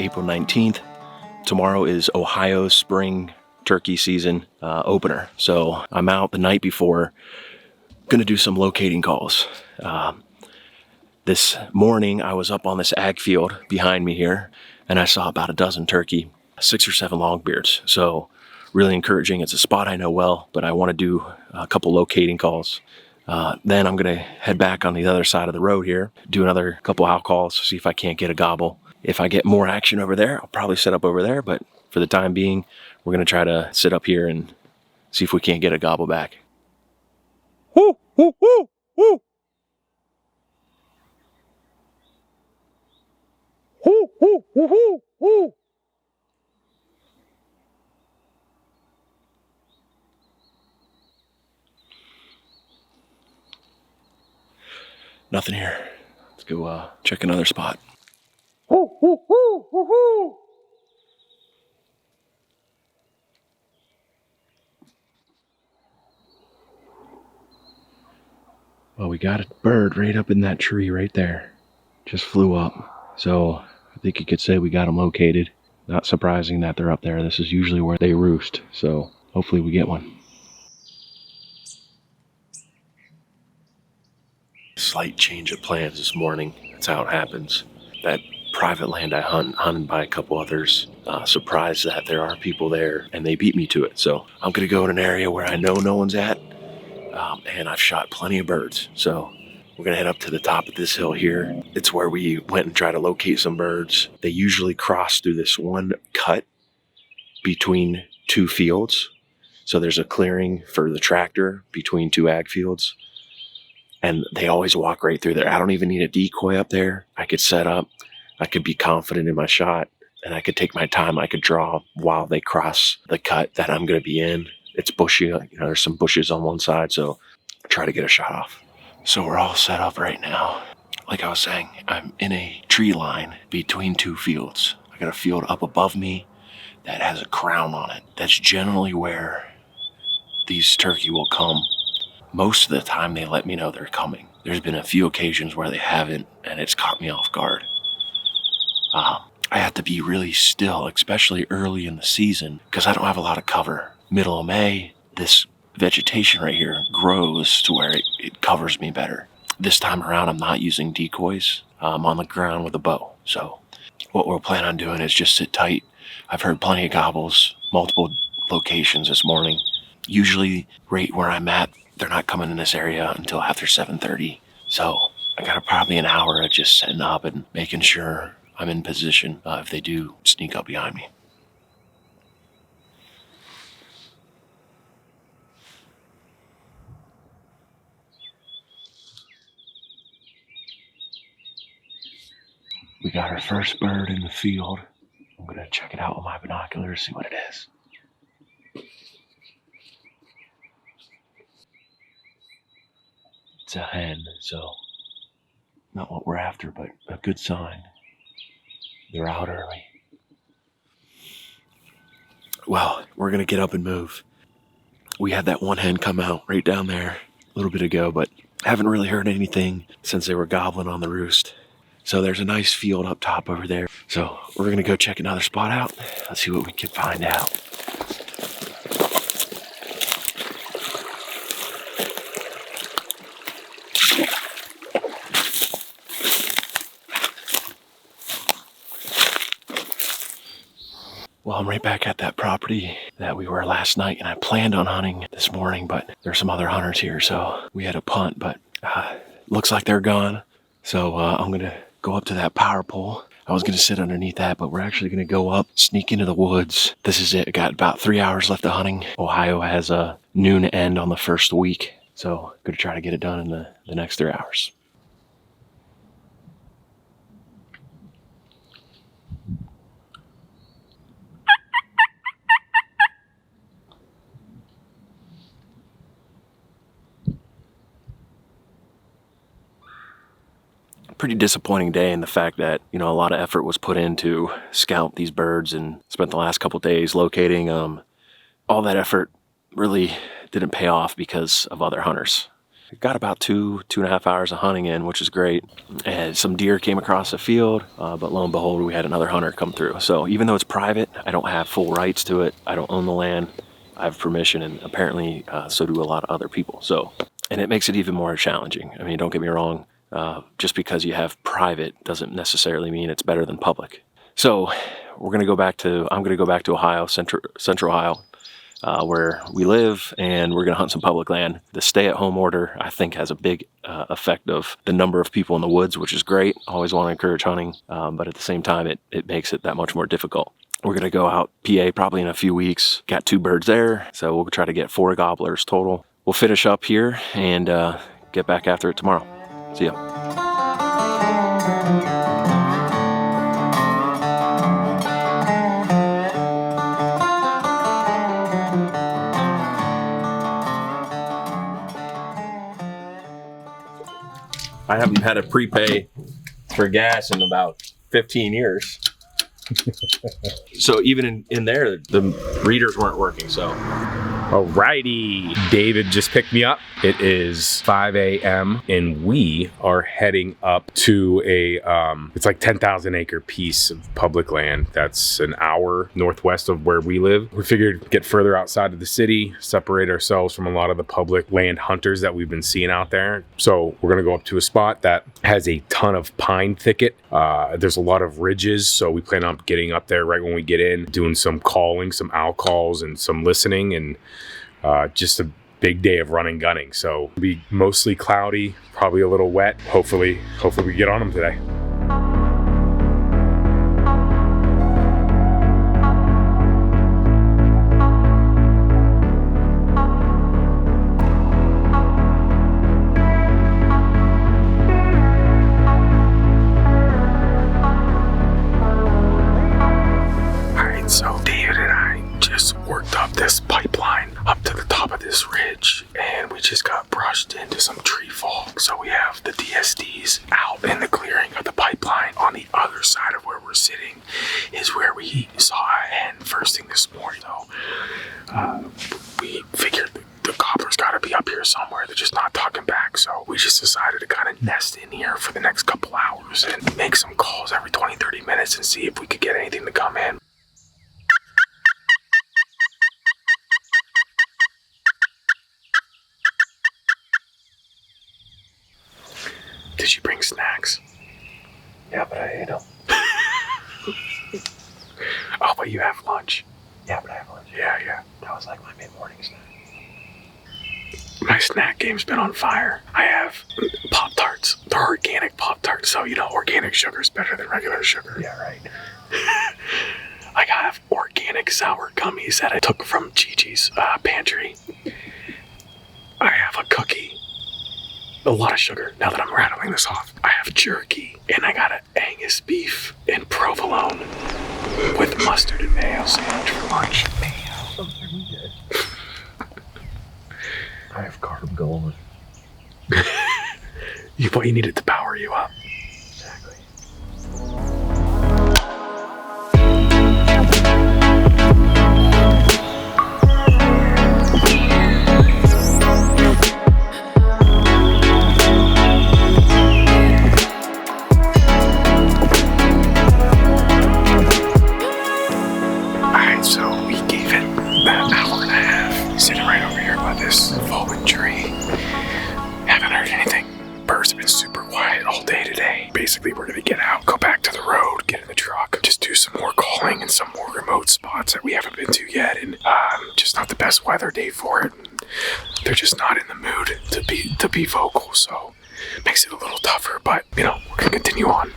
April 19th. Tomorrow is Ohio's spring turkey season opener. So I'm out the night before, gonna do some locating calls. This morning I was up on this ag field behind me here and I saw about a dozen turkey, 6 or 7 longbeards. So really encouraging. It's a spot I know well, but I want to do a couple locating calls. Then I'm gonna head back on the other side of the road here, do another couple owl calls, see if I can't get a gobble. If I get more action over there, I'll probably set up over there, but for the time being, we're gonna try to sit up here and see if we can't get a gobble back. Woo, woo, woo, woo. Woo, woo, woo, woo, woo. Nothing here. Let's go check another spot. Woo, woo, woo, woo, woo. Well, we got a bird right up in that tree right there. Just flew up. So I think you could say we got them located. Not surprising that they're up there. This is usually where they roost. So hopefully we get one. Slight change of plans this morning. That's how it happens. That private land I hunted by a couple others. Surprised that there are people there and they beat me to it. So I'm gonna go in an area where I know no one's at. And I've shot plenty of birds. So we're gonna head up to the top of this hill here. It's where we went and tried to locate some birds. They usually cross through this one cut between 2 fields. So there's a clearing for the tractor between 2 ag fields. And they always walk right through there. I don't even need a decoy up there. I could set up, I could be confident in my shot, and I could take my time. I could draw while they cross the cut that I'm gonna be in. It's bushy, there's some bushes on one side, so I'll try to get a shot off. So we're all set up right now. Like I was saying, I'm in a tree line between 2 fields. I got a field up above me that has a crown on it. That's generally where these turkey will come. Most of the time they let me know they're coming. There's been a few occasions where they haven't, and it's caught me off guard. I have to be really still, especially early in the season, because I don't have a lot of cover. Middle of May, this vegetation right here grows to where it covers me better. This time around, I'm not using decoys. I'm on the ground with a bow. So what we'll plan on doing is just sit tight. I've heard plenty of gobbles, multiple locations this morning. Usually right where I'm at, they're not coming in this area until after 7:30. So I got probably an hour of just setting up and making sure I'm in position if they do sneak up behind me. We got our first bird in the field. I'm gonna check it out with my binoculars, see what it is. It's a hen, so not what we're after, but a good sign. They're out early. Well, we're gonna get up and move. We had that one hen come out right down there a little bit ago, but haven't really heard anything since they were gobbling on the roost. So there's a nice field up top over there. So we're gonna go check another spot out. Let's see what we can find out. Well, I'm right back at that property that we were last night, and I planned on hunting this morning, but there's some other hunters here, so we had a punt, but looks like they're gone. So I'm gonna go up to that power pole. I was gonna sit underneath that, but we're actually gonna go up, sneak into the woods. This is it. I got about 3 hours left of hunting. Ohio has a noon end on the first week, so I'm gonna try to get it done in the next 3 hours. Pretty disappointing day in the fact that, a lot of effort was put into scout these birds and spent the last couple days locating them. All that effort really didn't pay off because of other hunters. got about 2.5 hours of hunting in, which is great. And some deer came across the field, but lo and behold, we had another hunter come through. So even though it's private, I don't have full rights to it. I don't own the land. I have permission, and apparently so do a lot of other people. So, and it makes it even more challenging. I mean, don't get me wrong. Just because you have private doesn't necessarily mean it's better than public. So I'm going to go back to Ohio, central Ohio, where we live, and we're going to hunt some public land. The stay-at-home order, I think, has a big effect of the number of people in the woods, which is great. I always want to encourage hunting, but at the same time, it makes it that much more difficult. We're going to go out PA probably in a few weeks. Got 2 birds there, so we'll try to get 4 gobblers total. We'll finish up here and get back after it tomorrow. See ya. I haven't had a prepay for gas in about 15 years. So even in there, the readers weren't working, so. Alrighty, David just picked me up. It is 5 a.m. and we are heading up to it's like 10,000 acre piece of public land that's an hour northwest of where we live. We figured get further outside of the city, separate ourselves from a lot of the public land hunters that we've been seeing out there. So we're gonna go up to a spot that has a ton of pine thicket. There's a lot of ridges, so we plan on getting up there right when we get in, doing some calling, some owl calls and some listening, and just a big day of running gunning. So it'll be mostly cloudy, probably a little wet. Hopefully we get on them today. Alright, so David and I just worked up this pipeline up to the top of this ridge, and we just got brushed into some tree fall. So we have the DSDs out in the clearing of the pipeline. On the other side of where we're sitting is where we saw a hen first thing this morning. So we figured the gobbler's got to be up here somewhere. They're just not talking back. So we just decided to kind of nest in here for the next couple hours and make some calls every 20-30 minutes and see if we could get anything to come in. Did you bring snacks? Yeah, but I ate them. Oh, but you have lunch. Yeah, but I have lunch. Yeah. That was like my mid-morning snack. My snack game's been on fire. I have Pop-Tarts. They're organic Pop-Tarts, so organic sugar is better than regular sugar. Yeah, right. I have organic sour gummies that I took from Gigi's pantry. I have a cookie. A lot of sugar, now that I'm rattling this off. I have jerky, and I got an Angus beef and provolone with mustard and mayo sandwich for lunch. Mayo? I have carb gold. What you needed to power you up. Exactly. Basically, we're gonna get out, go back to the road, get in the truck, just do some more calling in some more remote spots that we haven't been to yet, and just not the best weather day for it. They're just not in the mood to be vocal, so makes it a little tougher. But we're gonna continue on.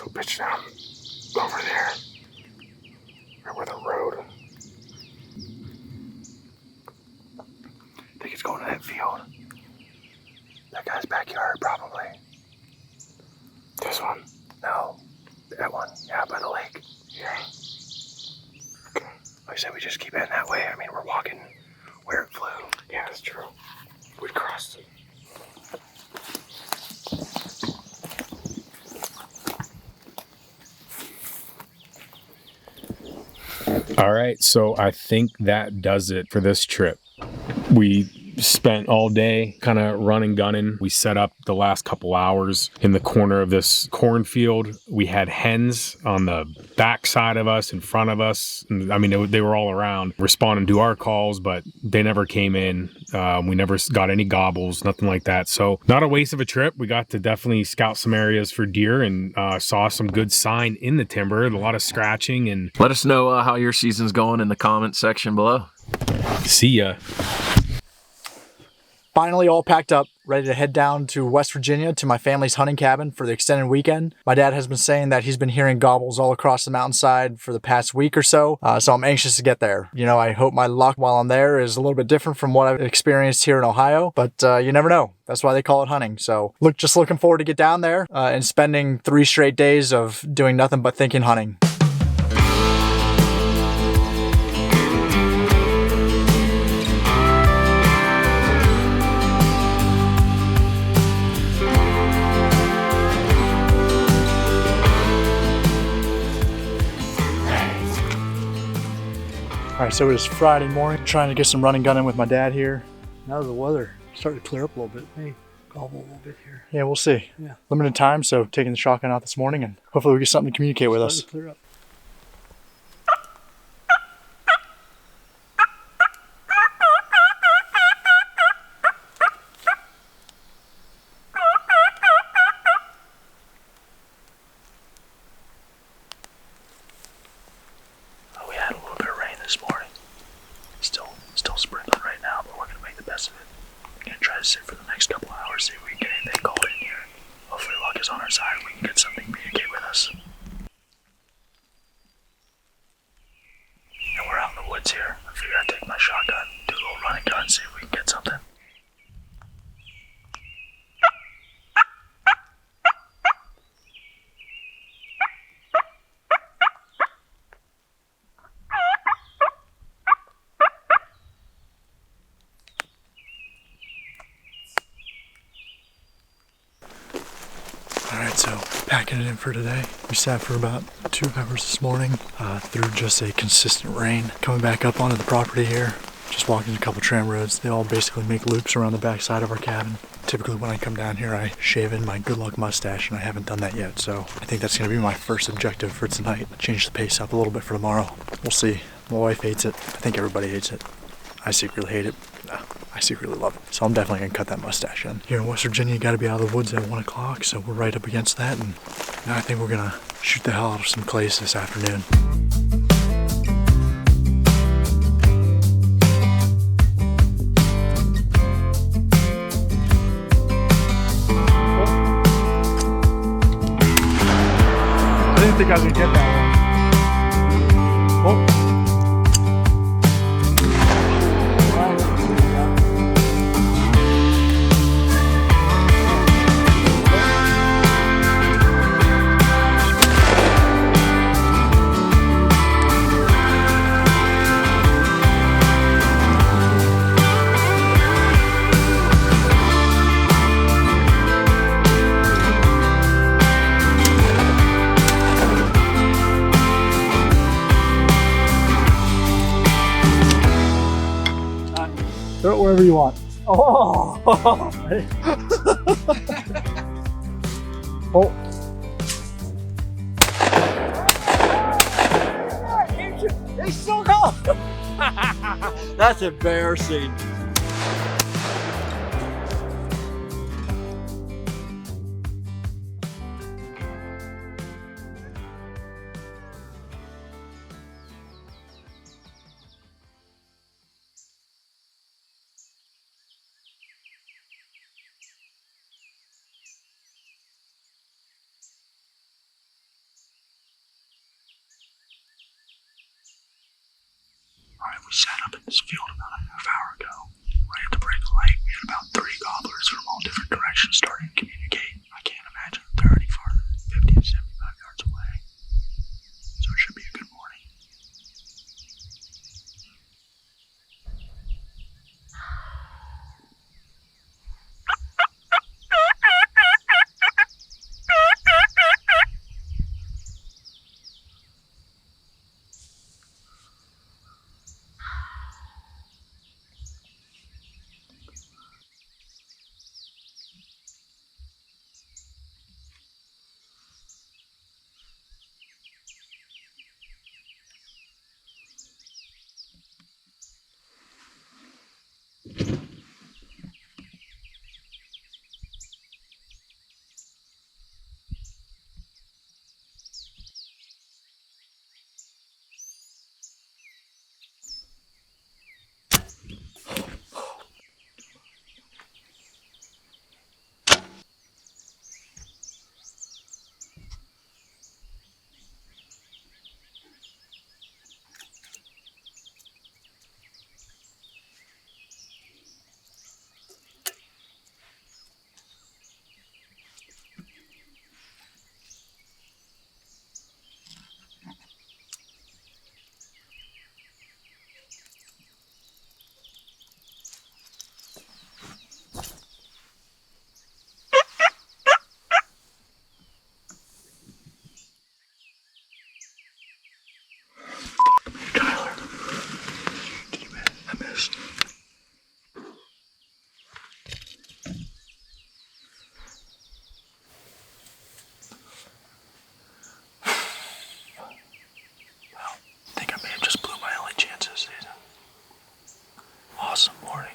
So pitch down over there. Right where the road. I think it's going to that field. That guy's backyard, probably. This one? No, that one. Yeah, by the lake. Yeah. Okay. Like I said, we just keep heading that way. I mean, we're walking where it flew. Yeah, that's true. We crossed it. All right, so I think that does it for this trip. We spent all day kind of running, gunning. We set up the last couple hours in the corner of this cornfield. We had hens on the back side of us, in front of us. I mean, they were all around responding to our calls, but they never came in. We never got any gobbles, nothing like that. So not a waste of a trip. We got to definitely scout some areas for deer and saw some good sign in the timber, a lot of scratching. And let us know how your season's going in the comments section below. See ya. Finally all packed up, ready to head down to West Virginia to my family's hunting cabin for the extended weekend. My dad has been saying that he's been hearing gobbles all across the mountainside for the past week or so, so I'm anxious to get there. You know, I hope my luck while I'm there is a little bit different from what I've experienced here in Ohio, but you never know. That's why they call it hunting. So just looking forward to get down there and spending 3 straight days of doing nothing but thinking hunting. All right, so it is Friday morning, trying to get some running gunning with my dad here. Now the weather starting to clear up a little bit. Hey, gobble a little bit here. Yeah, we'll see. Yeah. Limited time, so taking the shotgun out this morning, and hopefully we get something to communicate with us. Starting to clear up. We had a little bit of rain this morning. Still sprinkling right now, but we're gonna make the best of it. We're gonna try to sit for the next couple hours, see if we can get anything called in here. Hopefully luck is on our side and we can get something to communicate with us. And we're out in the woods here. I figure I'd take my shotgun, do a little running gun, see if we can get something. Alright, so packing it in for today. We sat for about 2 hours this morning through just a consistent rain. Coming back up onto the property here, just walking a couple tram roads. They all basically make loops around the back side of our cabin. Typically when I come down here, I shave in my good luck mustache, and I haven't done that yet. So I think that's going to be my first objective for tonight. Change the pace up a little bit for tomorrow. We'll see. My wife hates it. I think everybody hates it. I secretly hate it. I secretly love it. So I'm definitely gonna cut that mustache in. Here in West Virginia, you gotta be out of the woods at 1 o'clock, so we're right up against that, and now I think we're gonna shoot the hell out of some clays this afternoon. I didn't think I was gonna get that one. Oh. Throw it wherever you want. Oh! Oh. It's so cold! That's embarrassing. We sat up in this field about a half hour ago. Right at the break of light, we had about 3 gobblers from all different directions starting to communicate. I can't imagine that they're any farther than 50 to 75 yards away. So it should be a good morning. Tyler, did you miss? I missed. Well, I think I may have just blew my only chance this season. Awesome morning,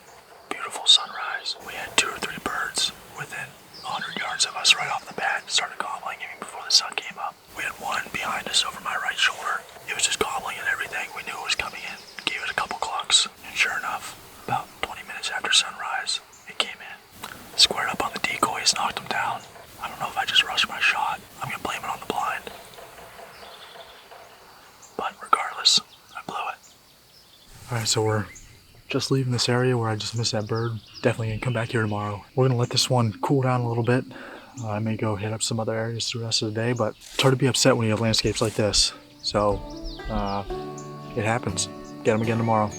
beautiful sunrise. We had 2 or 3 birds within 100 yards of us right off the bat. Started gobbling even before the sun came up. We had one behind us over my right shoulder. It was just gobbling at everything. We knew it was coming in. Gave it a couple clucks, and sure enough, about 20 minutes after sunrise, it came in. Squared up on the decoys, knocked them down. I don't know if I just rushed my shot. I'm gonna blame it on the blind. But regardless, I blew it. Alright, so we're just leaving this area where I just missed that bird. Definitely gonna come back here tomorrow. We're gonna let this one cool down a little bit. I may go hit up some other areas through the rest of the day, but it's hard to be upset when you have landscapes like this. So, it happens. Get them again tomorrow.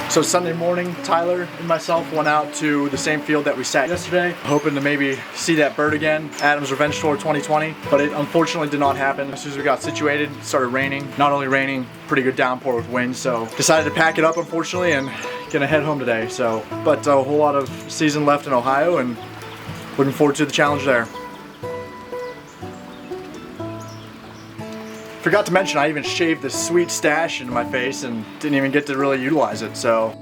So Sunday morning, Tyler and myself went out to the same field that we sat yesterday, hoping to maybe see that bird again, Adam's Revenge Tour 2020, but it unfortunately did not happen. As soon as we got situated, it started raining. Not only raining, pretty good downpour with wind, so decided to pack it up unfortunately and gonna head home today. So, but a whole lot of season left in Ohio and looking forward to the challenge there. Forgot to mention, I even shaved this sweet stash into my face and didn't even get to really utilize it, so